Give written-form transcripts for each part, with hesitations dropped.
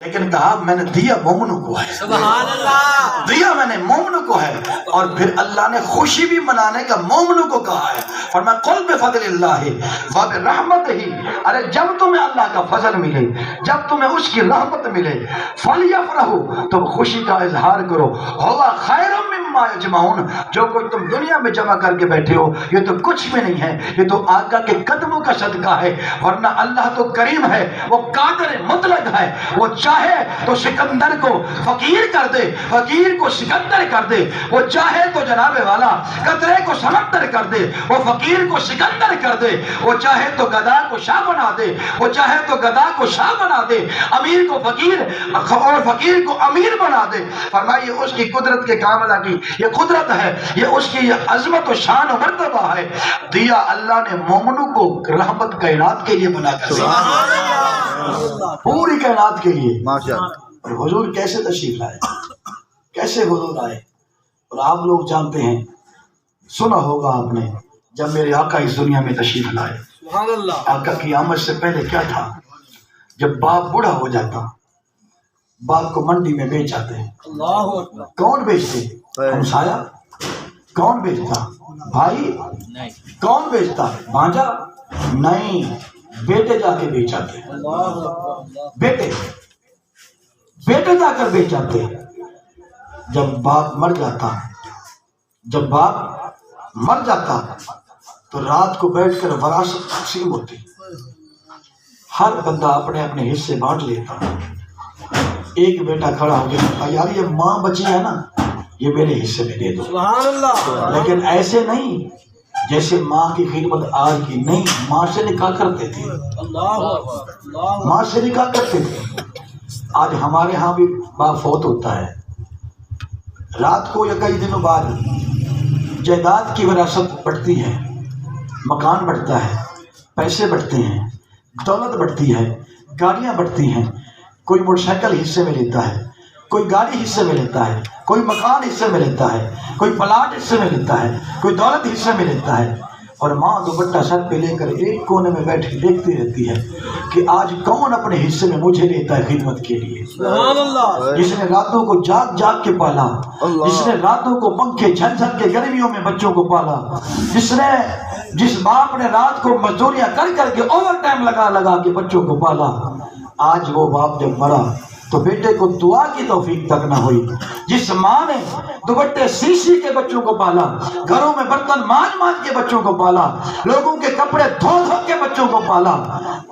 لیکن کہا میں نے دیا مومنوں کو ہے، سبحان اللہ، دیا میں نے مومنوں کو ہے، اور پھر اللہ نے خوشی بھی منانے کا مومنوں کو کہا ہے، فرمایا قل بفضل اللہ وبرحمتہ، ارے جب تمہیں اللہ کا فضل ملے، جب تمہیں اس کی رحمت ملے، فلیفرحوا، تم خوشی کا اظہار کرو، ہوا خیر مما یجمعون، جو کچھ تم دنیا میں جمع کر کے بیٹھے ہو یہ تو کچھ بھی نہیں ہے، یہ تو آقا کے قدموں کا صدقہ ہے، ورنہ اللہ تو کریم ہے، وہ قادر مطلق ہے، وہ چاہے تو سکندر کو فقیر کر دے، فقیر کو سکندر کر دے، وہ چاہے تو جناب والا قطرے کو سمندر کر دے، وہ فقیر کو سکندر کر دے، وہ چاہے تو گدا کو شاہ بنا دے، وہ چاہے تو گدا کو شاہ بنا دے، امیر کو فقیر اور فقیر کو امیر بنا دے۔ فرمائیے اس کی قدرت کے کاملہ کی یہ قدرت ہے، یہ اس کی عظمت و شان و مرتبہ ہے، دیا اللہ نے مومنوں کو رحمت کائنات کے لیے بنا کر دیا، پوری کائنات کے لیے۔ اور حضور کیسے تشریف لائے، کیسے حضور آئے، اور آپ لوگ جانتے ہیں، سنا ہوگا آپ نے، جب میرے آقا اس دنیا میں تشریف لائے، سبحان اللہ، آقا کی آمد سے پہلے کیا تھا؟ جب باپ بوڑھا ہو جاتا، باپ کو منڈی میں بیچ آتے ہیں، اللہ اکبر، کون بیچتے؟ ہمسایا؟ کون بیچتا؟ بھائی؟ نہیں، کون بیچتا؟ بھانجا؟ نہیں، بیٹے جا کے بیچ آتے ہیں، اللہ اکبر، بیٹے جا کر بیچ آتے ہیں۔ جب باپ مر جاتا تو رات کو بیٹھ کر وراثت تقسیم ہوتی، ہر بندہ اپنے اپنے حصے بانٹ لیتا۔ ایک بیٹا کھڑا ہو گیا، یار یہ ماں بچی ہے نا، یہ میرے حصے میں دے دو۔ سبحان اللہ، لیکن ایسے نہیں جیسے ماں کی خدمت آج کی، نہیں، ماں سے نکاح کرتے تھے، اللہ اکبر، اللہ، ماں سے نکاح کرتے تھے۔ آج ہمارے ہاں بھی باپ فوت ہوتا ہے، رات کو یا کئی دنوں بعد جائیداد کی وراثت بڑھتی ہے، مکان بڑھتا ہے، پیسے بڑھتے ہیں، دولت بڑھتی ہے، گاڑیاں بڑھتی ہیں، کوئی موٹر سائیکل حصے میں لیتا ہے، کوئی گاڑی حصے میں لیتا ہے، کوئی مکان حصے میں لیتا ہے، کوئی پلاٹ حصے میں لیتا ہے، کوئی دولت حصے میں لیتا ہے، اور ماں دوپٹہ سر پہ لے کر ایک کونے میں بیٹھ دیکھتی رہتی ہے کہ آج کون اپنے حصے میں مجھے لیتا ہے خدمت کے لیے۔ سبحان اللہ، جس نے راتوں کو جاگ جاگ کے پالا، جس نے راتوں کو پنکھے جھن جھن کے گرمیوں میں بچوں کو پالا، جس باپ نے رات کو مزدوریاں کر کر کے اوور ٹائم لگا کے بچوں کو پالا، آج وہ باپ جب مرا تو بیٹے کو دعا کی توفیق تک نہ ہوئی۔ جس ماں نے دوپٹے سی کے بچوں کو پالا، گھروں میں برتن مانج کے بچوں کو پالا، لوگوں کے کپڑے دھو کے بچوں کو پالا،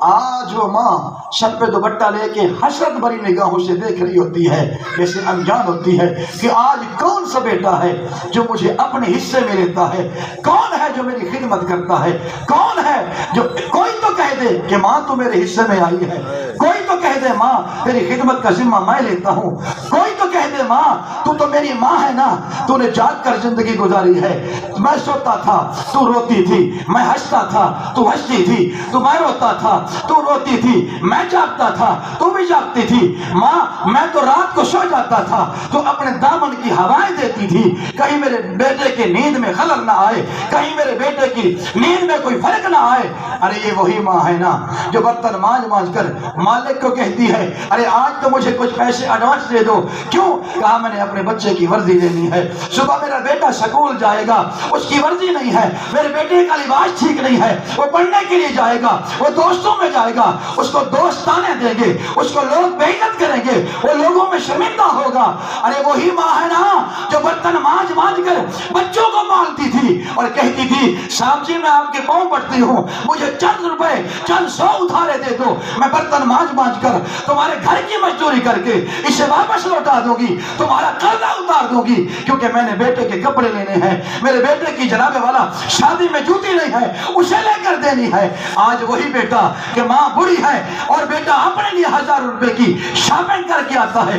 آج وہ ماں سر پہ دوپٹہ لے کے حسرت بھری نگاہوں سے دیکھ رہی ہوتی ہے، جیسے انجان ہوتی ہے کہ آج کون سا بیٹا ہے جو مجھے اپنے حصے میں لیتا ہے، کون ہے جو میری خدمت کرتا ہے، کون ہے جو، کوئی تو کہہ دے کہ ماں تو میرے حصے میں آئی ہے، کوئی تو کہہ دے ماں تیری خدمت کا ذمہ میں لیتا ہوں، کوئی تو کہہ دے ماں تو میری ماں ہے نا، تو نے جاگ کر زندگی گزاری ہے، میں سوتا تھا تو روتی تھی، میں ہنستا تھا تو ہنستی تھی، تو میں روتا تھا تو روتی تھی، میں جاگتا تھا تو بھی جاگتی تھی، ماں میں تو رات کو سو جاتا تھا تو اپنے دامن کی ہوائیں دیتی تھی، کہیں میرے بیٹے کی نیند میں خلل نہ آئے، کہیں میرے بیٹے کی نیند میں کوئی فرق نہ آئے۔ ارے یہ وہی ماں ہے نا جو برتن مانج کر مالک کو کہتی ہے ارے آج تو مجھے کچھ پیسے ایڈوانس دے دو، کیوں؟ کہا میں نے اپنے بچے کی ورزی لینی ہے، صبح میرا بیٹا سکول جائے گا، اس کی ورزی نہیں ہے، میرے بیٹے کا لباس ٹھیک نہیں ہے، وہ پڑھنے کے لیے جائے گا، وہ دوستوں میں جائے گا، اس کو دوست تانے دیں گے، اس کو لوگ بے عزت کریں گے، وہ لوگوں میں شرمندہ ہوگا۔ ارے وہی ماں ہے نا جو برتن مانج کر بچوں کو پالتی تھی اور کہتی تھی صاحب جی میں آپ کے پاؤں پڑتی ہوں، مجھے چند روپے چند 100 ادھارے دے دو، میں برتن مانج کر تمہارے گھر کی مزدوری کر کے اسے واپس لوٹا دوں گی، تمہارا قرضہ اتار دوں گی، کیونکہ میں نے بیٹے کے کپڑے لینے ہیں، میرے بیٹے کی جناب والا شادی میں جوتی نہیں ہے، اسے لے کر دینی ہے۔ آج وہی بیٹا کہ ماں بڑی ہے اور بیٹا اپنے لیے 1000 روپے کی شاپنگ کر کے آتا ہے،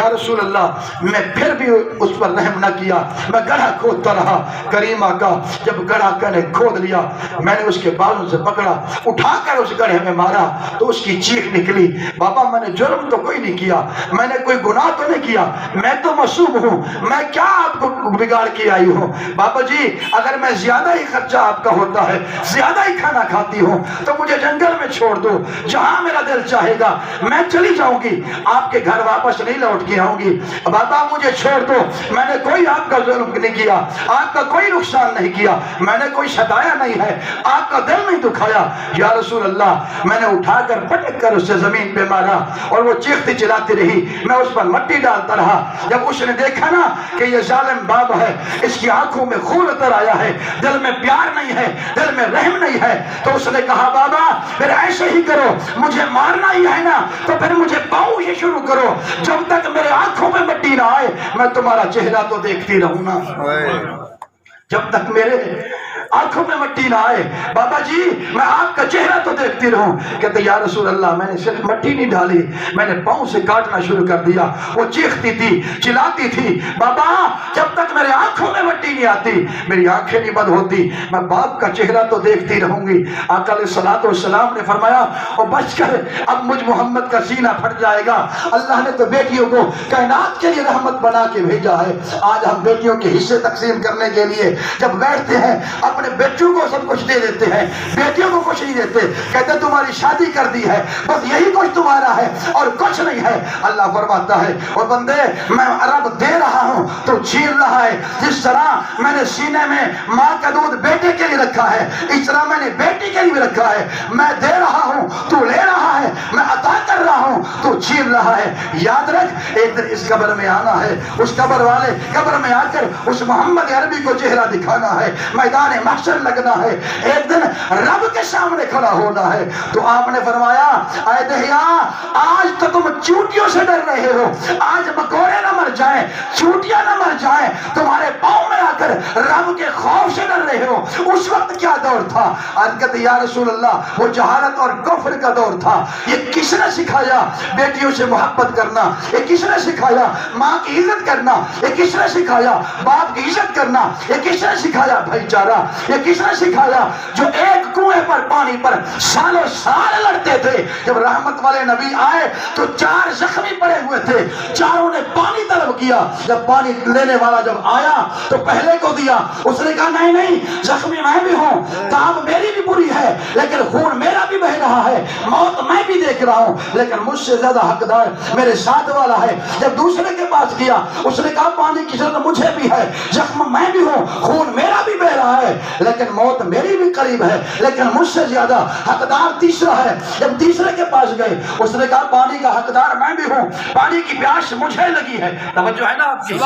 یا رسول اللہ میں پھر بھی اس پر رحم نہ کیا، میں گڑھا کھودتا رہا۔ کریم آقا جب گڑھا کا نے کھود لیا، میں نے اس کے بالوں سے پکڑا، اٹھا کر اس گڑھے میں مارا تو اس کی چیخ نکلی، بابا میں نے جرم تو کوئی نہیں کیا، میں نے کوئی گناہ تو نہیں کیا، میں تو معصوم ہوں، میں کیا آپ کو بگاڑ کے آئی ہوں؟ بابا جی اگر میں زیادہ ہی خرچہ آپ کا ہوتا ہے، زیادہ ہی کھانا کھاتی ہوں تو مجھے جنگل میں چھوڑ دو، جہاں میرا دل چاہے گا میں چلی جاؤں گی، آپ کے گھر واپس نہیں لوٹ کے آؤں گی، بابا مجھے چھوڑ دو، میں نے کوئی آپ کا ظلم نہیں کیا، آپ کا کوئی نقصان نہیں کیا، میں نے کوئی ستایا نہیں ہے، آپ کا دل نہیں دکھایا۔ یا رسول اللہ میں نے اٹھا کر پٹک کر اسے زمین پہ مارا اور وہ چیختی چلاتی رہی، میں اس پر مٹی ڈالتا رہا۔ جب اس نے دیکھا نا کہ یہ ظالم باپ ہے، اس کی آنکھوں میں خون اتر آیا ہے، دل میں پیار نہیں ہے، دل میں رحم نہیں ہے، تو اس نے کہا بابا پھر ایسے ہی کرو، مجھے مارنا ہی ہے نا تو پھر مجھے پاؤں سے شروع کرو، جب تک میرے آنکھوں میں مٹی نہ آئے میں تمہارا چہرہ تو دیکھتی رہوں نا، جب تک میرے آنکھوں میں مٹی نہ آئے بابا جی میں آپ کا چہرہ تو دیکھتی رہوں۔ کہتے یا رسول اللہ میں نے صرف مٹی نہیں ڈالی، میں نے پاؤں سے کاٹنا شروع کر دیا۔ وہ چیختی تھی، چلاتی تھی، بابا جب تک میرے آنکھوں میں مٹی نہیں آتی میری آنکھیں نہیں بند ہوتی، میں باپ کا چہرہ تو دیکھتی رہوں گی۔ آقا علیہ الصلوۃ والسلام نے فرمایا او بچ کر، اب مجھ محمد کا سینہ پھٹ جائے گا، اللہ نے تو بیٹیوں کو کائنات کے لیے رحمت بنا کے بھیجا ہے، آج ہم بیٹیوں کے حصے تقسیم کرنے کے لیے جب بیٹھتے ہیں اپنے بیٹوں کو سب کچھ دے دیتے ہیں، بیٹیوں کو کچھ نہیں دیتے، کہتے تمہاری شادی کر دی ہے بس یہی کچھ تمہارا ہے اور کچھ نہیں ہے۔ اللہ فرماتا ہے اور بندے میں رب دے رہا ہوں تو چھین رہا ہے، جس طرح میں نے سینے میں ماں کا دودھ بیٹے کے لیے رکھا ہے اس طرح میں نے بیٹی کے لیے بھی رکھا ہے، میں دے رہا ہوں تو لے رہا ہے، میں عطا کر رہا ہوں تو چھین رہا ہے۔ یاد رکھ ایک دن اس قبر میں آنا ہے، اس قبر والے قبر میں آ کر اس محمد عربی کو چہرہ دکھانا ہے، میدان محشر لگنا ہے، ایک دن رب کے سامنے کھڑا ہونا ہے۔ تو آپ نے فرمایا اے دہیا آج تو تم چوٹیوں سے ڈر رہے ہو، آج مکوڑے نہ مر جائیں، چوٹیاں نہ مر جائیں، تمہارے پاؤں میں آ کر رب کے خوف سے ڈر رہے ہو۔ اس وقت کیا دور تھا؟ آج کہتے یا رسول اللہ وہ جہالت اور کفر کا دور تھا۔ یہ کس نے سکھایا بیٹیوں سے محبت کرنا؟ یہ کس نے سکھایا ماں کی عزت کرنا؟ یہ کس نے سکھایا باپ کی عزت کرنا؟ یہ کس نے سکھایا بھائی چارہ؟ یہ کس نے سکھایا جو ایک کنویں پر پانی پر سالوں سال لڑتے تھے؟ جب رحمت والے نبی آئے تو 4 زخمی پڑے ہوئے تھے، چاروں نے پانی طلب کیا، جب پانی لینے والا جب آیا تو پہلے کو دیا، اس نے کہا نہیں نہیں زخمی میں بھی ہوں، تاب میری بھی بری ہے لیکن خون میرا بھی بہ رہا ہے، موت میں بھی دیکھ رہا ہوں لیکن مجھ سے زیادہ حقدار میرے ساتھ والا ہے۔ جب دوسرے کے پاس گیا اس نے کہا پانی کی ضرورت مجھے بھی ہے، زخم میں بھی ہوں، خون میرا بھی بہ رہا ہے لیکن موت میری بھی قریب ہے لیکن مجھ سے زیادہ حقدار تیسرا ہے۔ جب تیسرے کے پاس گئے اس نے کہا پانی کا حقدار میں بھی ہوں، پانی کی پیاس مجھے لگی ہے، توجہ ہے نا آپ کی،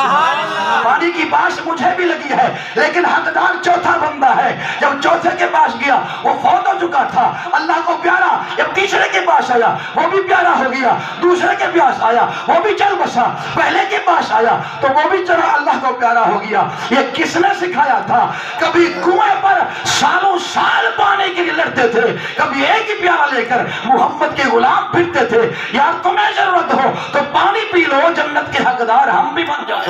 پانی کی پیاس مجھے بھی لگی ہے لیکن حقدار چوتھا بندہ ہے۔ جب چوتھے کے پاس گیا وہ فوت ہو چکا تھا، اللہ کو پیارا، جب تیسرے کے پاس آیا وہ بھی پیارا ہو گیا، دوسرے کے پاس آیا وہ بھی چل بسا، پہلے کے پاس آیا تو وہ بھی چلا اللہ کو پیارا ہو گیا۔ یہ کس نے سکھایا تھا؟ کبھی کنویں پر سالوں سال پانے کے لیے لڑتے تھے، کبھی ایک ہی پیالہ لے کر محمد کے غلام پھرتے تھے، یار تمہیں ضرورت ہو تو پانی پی لو، جنت کے حقدار ہم بھی بن جائیں۔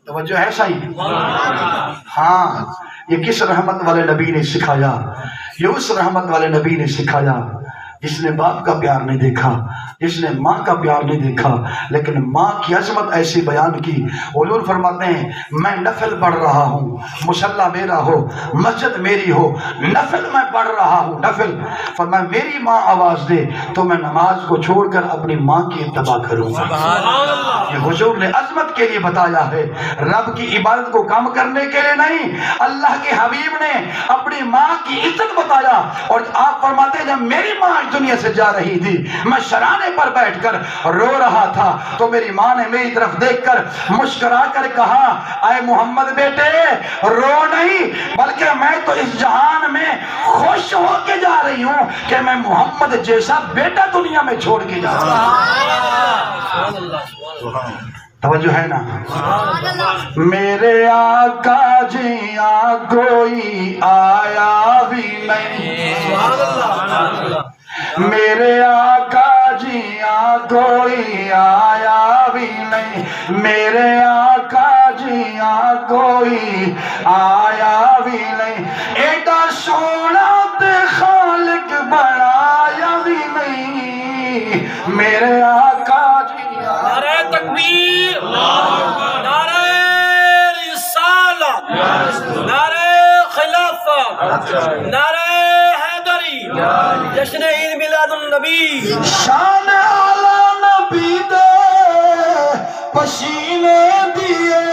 توجہ ہے صحیح؟ ہاں یہ کس رحمت والے نبی نے سکھایا؟ یہ اس رحمت والے نبی نے سکھایا جس نے باپ کا پیار نہیں دیکھا، جس نے ماں کا پیار نہیں دیکھا لیکن ماں کی عظمت ایسی بیان کی۔ حضور فرماتے ہیں میں نفل پڑھ رہا ہوں، مصلی میرا ہو، مسجد میری ہو، نفل میں پڑھ رہا ہوں، نفل فرمایا میری ماں آواز دے تو میں نماز کو چھوڑ کر اپنی ماں کی اتباع کروں گا۔ یہ حضور نے عظمت کے لیے بتایا ہے، رب کی عبادت کو کم کرنے کے لیے نہیں، اللہ کے حبیب نے اپنی ماں کی عزت بتایا۔ اور آپ فرماتے ہیں جب میری ماں دنیا سے جا رہی تھی میں شرانے پر بیٹھ کر رو رہا تھا تو میری ماں نے میری طرف دیکھ کر مسکرا کر کہا اے محمد بیٹے رو نہیں بلکہ میں تو اس جہان میں خوش ہو کے جا رہی ہوں کہ میں محمد جیسا بیٹا دنیا میں چھوڑ کے جا رہا ہوں۔ توجہ ہے نا؟ میرے آقا جی کوئی آیا بھی نہیں، میرے آقا جی کوئی آیا بھی نہیں، میرے آقا جیا کوئی آیا بھی نہیں، ایڈا سونا تے خالق بنایا بھی نہیں، میرے آقا جیا۔ نعرہ تکبیر، نعرہ رسالت، نعرہ خلافت، نعرہ حیدری، جشن عید میلاد النبی۔ شان اعلی نبی دے پسینے دیے،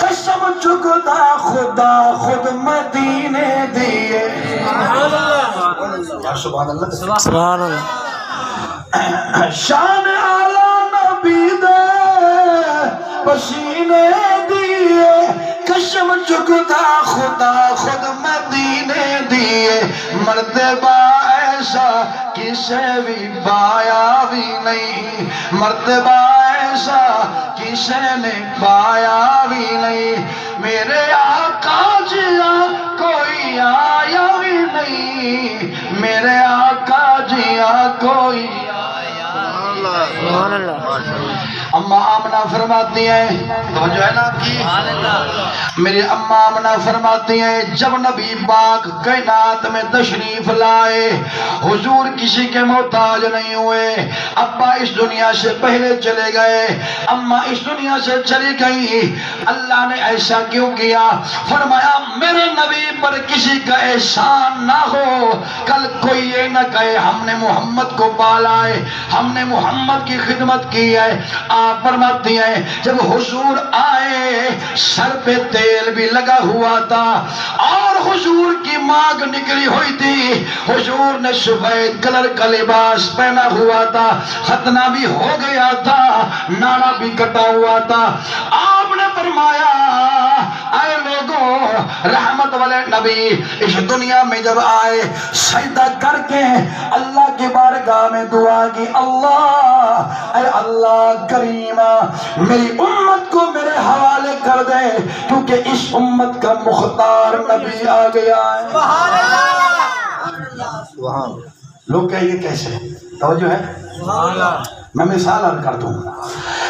قسم چکتا خدا خود مدینے دیے۔ سبحان اللہ، سبحان اللہ۔ شان اعلی نبی دے پسینے دیے، قسم چکتا خدا خود مدینے دیے، مرتبہ ایسا کسے بھی پایا بھی نہیں، مرتبہ ایسا کسے نے پایا بھی نہیں، میرے آقا جیا کوئی آیا بھی نہیں، میرے آقا جیا کوئی سبحان اللہ۔ اماں آمنہ فرماتی ہیں، توجہ ہے نا آپ کی؟ میری اماں آمنہ فرماتی ہیں جب نبی پاک کائنات میں تشریف لائے، حضور کسی کے محتاج نہیں ہوئے، ابا اس دنیا سے پہلے چلے گئے، اماں اس دنیا سے چلی گئی، اللہ نے ایسا کیوں کیا؟ فرمایا میرے نبی پر کسی کا احسان نہ ہو، کل کوئی یہ نہ کہے ہم نے محمد کو پالا ہے، ہم نے محمد کی خدمت کی ہے۔ آپ فرماتی ہیں جب حضور آئے سر پہ تیل بھی لگا ہوا تھا اور حضور کی مانگ نکلی ہوئی تھی، حضور نے سفید کلر کا لباس پہنا ہوا تھا، ختنہ بھی ہو گیا تھا، ناڑا بھی کٹا ہوا تھا۔ آپ نے فرمایا اے لوگوں، رحمت والے نبی اس دنیا میں جب آئے سجدہ کر کے اللہ کی بارگاہ میں دعا کی، اللہ اے اللہ کریمہ میری امت کو میرے حوالے کر دے، کیونکہ اس امت کا مختار نبی آ گیا ہے۔ سبحان اللہ۔ لوگ کہیں گے کیسے؟ توجہ ہے؟ سبحان اللہ۔ میں مثال عرض کر دوں،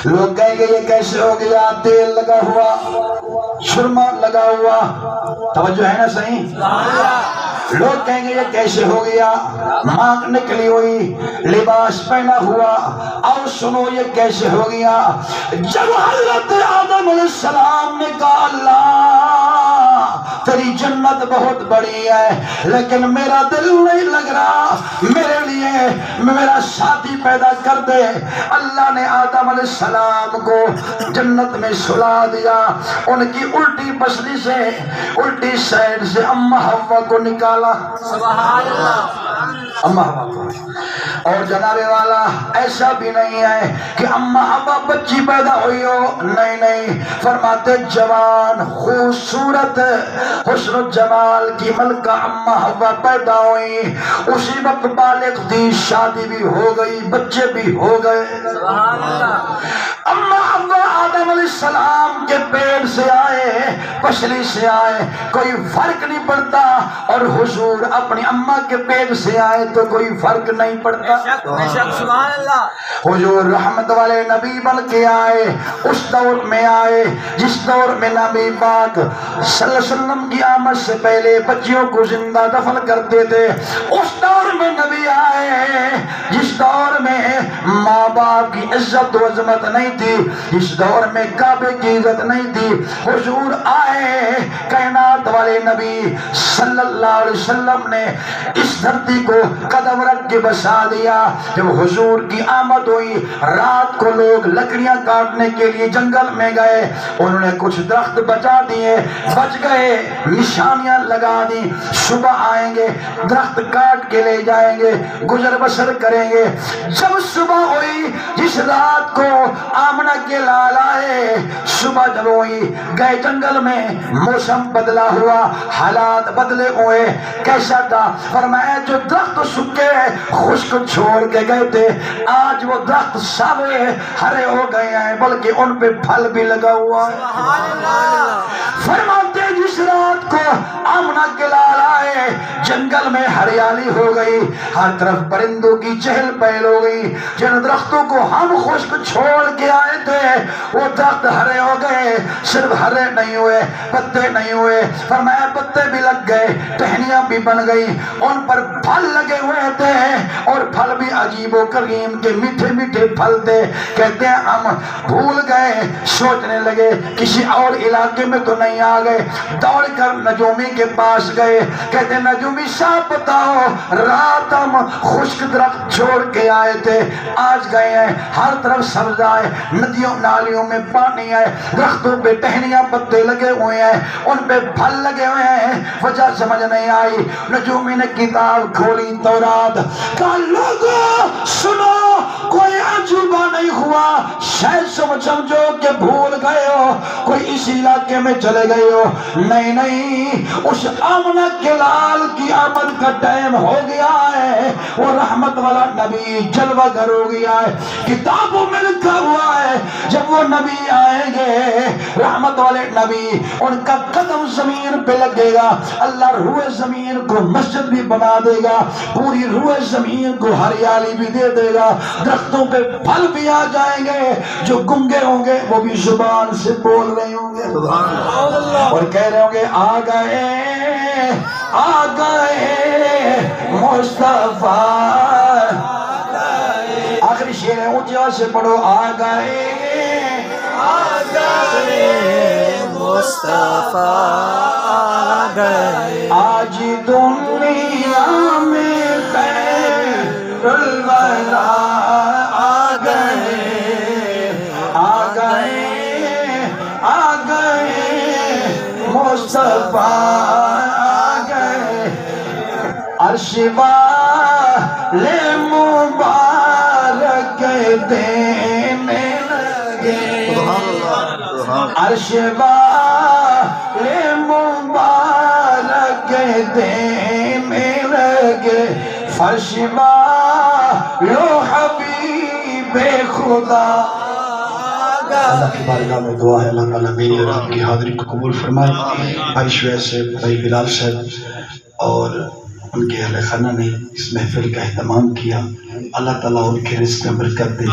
لوگ کہیں گے یہ کیسے ہو گیا؟ تیل لگا ہوا، سرما لگا ہوا، توجہ ہے نا صحیح؟ لوگ کہیں گے یہ کیسے ہو گیا؟ مانگ نکلی ہوئی، لباس پہنا ہوا، اور سنو یہ کیسے ہو گیا؟ جب حضرت آدم علیہ السلام نے کہا اللہ تیری جنت بہت بڑی ہے لیکن میرا دل نہیں لگ رہا، میرے لیے میرا ساتھی پیدا کر دے، اللہ نے آدم علیہ السلام کو جنت میں سلا دیا، ان کی الٹی پسلی سے الٹی سائڈ سے اماں حوا کو نکالا، سبحان اللہ۔ اماں حوا کو، اور جناب والا ایسا بھی نہیں ہے کہ اماں حوا بچی پیدا ہوئی ہو، نہیں نہیں، فرماتے جوان خوبصورت حسن و جمال کی ملکہ اماں حوا پیدا ہوئی، اسی وقت بالغ تھی، شادی بھی ہو گئی، بچے بھی ہو گئے۔ سبحان اللہ۔ اماں حوا آدم علیہ السلام کے پیٹ سے آئے، پسلی سے آئے، کوئی فرق نہیں پڑتا، اور حضور اپنی اماں کے پیٹ سے آئے تو کوئی فرق نہیں پڑتا۔ بے شک سبحان اللہ۔ حضور رحمت والے نبی بن کے آئے، اس دور میں آئے جس دور میں نبی پاک صلی اللہ علیہ وسلم کی آمد سے پہلے بچیوں کو زندہ دفن کرتے تھے، اس دور میں نبی آئے جس دور میں ماں باپ کی عزت و عظمت نہیں تھی، اس دور میں کعبے کی عزت نہیں تھی، حضور آئے، کائنات والے نبی صلی اللہ علیہ وسلم نے اس دھرتی کو قدم رکھ کے بسا دیا۔ جب حضور کی آمد ہوئی، رات کو لوگ لکڑیاں کاٹنے کے لیے جنگل میں گئے، انہوں نے کچھ درخت بچا دیے، بچ گئے، نشانیاں لگا دی، صبح آئیں گے درخت کاٹ کے لے جائیں گے، گزر بسر کریں گے۔ جب صبح ہوئی جس رات کو آمنہ کے لال آئے، صبح جب ہوئی گئے جنگل میں، موسم بدلا ہوا، حالات بدلے ہوئے، کیسا تھا؟ فرمایا جو درخت سکے خشک چھوڑ کے گئے تھے، آج وہ درخت سارے ہرے ہو گئے ہیں، بلکہ ان پہ پھل بھی لگا ہوا ہے۔ فرماتے اس رات کو آمنہ کے لال آئے، جنگل میں ہریالی ہو گئی، ہر طرف پرندوں کی چہل پہل ہو گئی۔ جن درختوں کو ہم خشک چھوڑ کے آئے تھے وہ درخت ہرے ہو گئے، صرف ہرے نہیں ہوئے، پتے نہیں ہوئے، فرمایا پتے بھی لگ گئے، ٹہنیاں بھی بن گئی، ان پر پھل لگے ہوئے تھے، اور پھل بھی عجیب و کریم کے میٹھے میٹھے پھل تھے۔ کہتے ہیں ہم بھول گئے، سوچنے لگے کسی اور علاقے میں تو نہیں آ گئے، دوڑ کر نجومی کے پاس گئے، کہتے ہیں نجومی صاحب بتاؤ، رات ہم خشک درخت چھوڑ کے آئے تھے، آج گئے ہیں، ہر طرف سبزہ ہے، ندیوں نالیوں میں پانی ہے، درختوں پہ ٹہنیاں پتے لگے ہوئے ہیں، ان پہ پھل لگے ہوئے ہیں، وجہ سمجھ نہیں آئی۔ نجومی نے کتاب کھولی تورات، کہا لوگوں سنو، کوئی عجوبہ نہیں ہوا، شاید سمجھو کہ بھول گئے ہو، کوئی اس علاقے میں چلے گئے ہو، نہیں نہیں، اس آمنہ کے لال کی آمد کا ٹائم ہو گیا ہے، وہ رحمت والا نبی جلوہ گر ہو گیا ہے، کتابوں میں لکھا ہوا ہے جب وہ نبی آئیں گے، رحمت والے نبی، ان کا قدم زمین پہ لگے گا، اللہ روح زمین کو مسجد بھی بنا دے گا، پوری روح زمین کو ہریالی بھی دے دے گا، درختوں پہ پھل بھی آ جائیں گے، جو گنگے ہوں گے وہ بھی زبان سے بول رہے ہوں گے اور کہہ رہے ہوں گے آ گئے مصطفیٰ، آخری شعر ہے اونچی آواز سے پڑھو، آ گئے مصطفیٰ آ گئے، آج دنیا میں خیر الورا آ گئے، آ گئے، آ گئے مصطفیٰ آ گئے، عرش والے مبارک دینے لگے، عرش والے مبارک دینے لگے، فرش والو حبیب خدا۔ اللہ کی بارگاہ میں دعا ہے اللہ تعالیٰ میری اور آپ کی حاضری کو قبول فرمائے۔ بھائی شعیب صاحب، بھائی بلال صاحب اور ان کے اہل خانہ نے اس محفل کا اہتمام کیا، اللہ تعالیٰ ان کے رزق میں برکت دے۔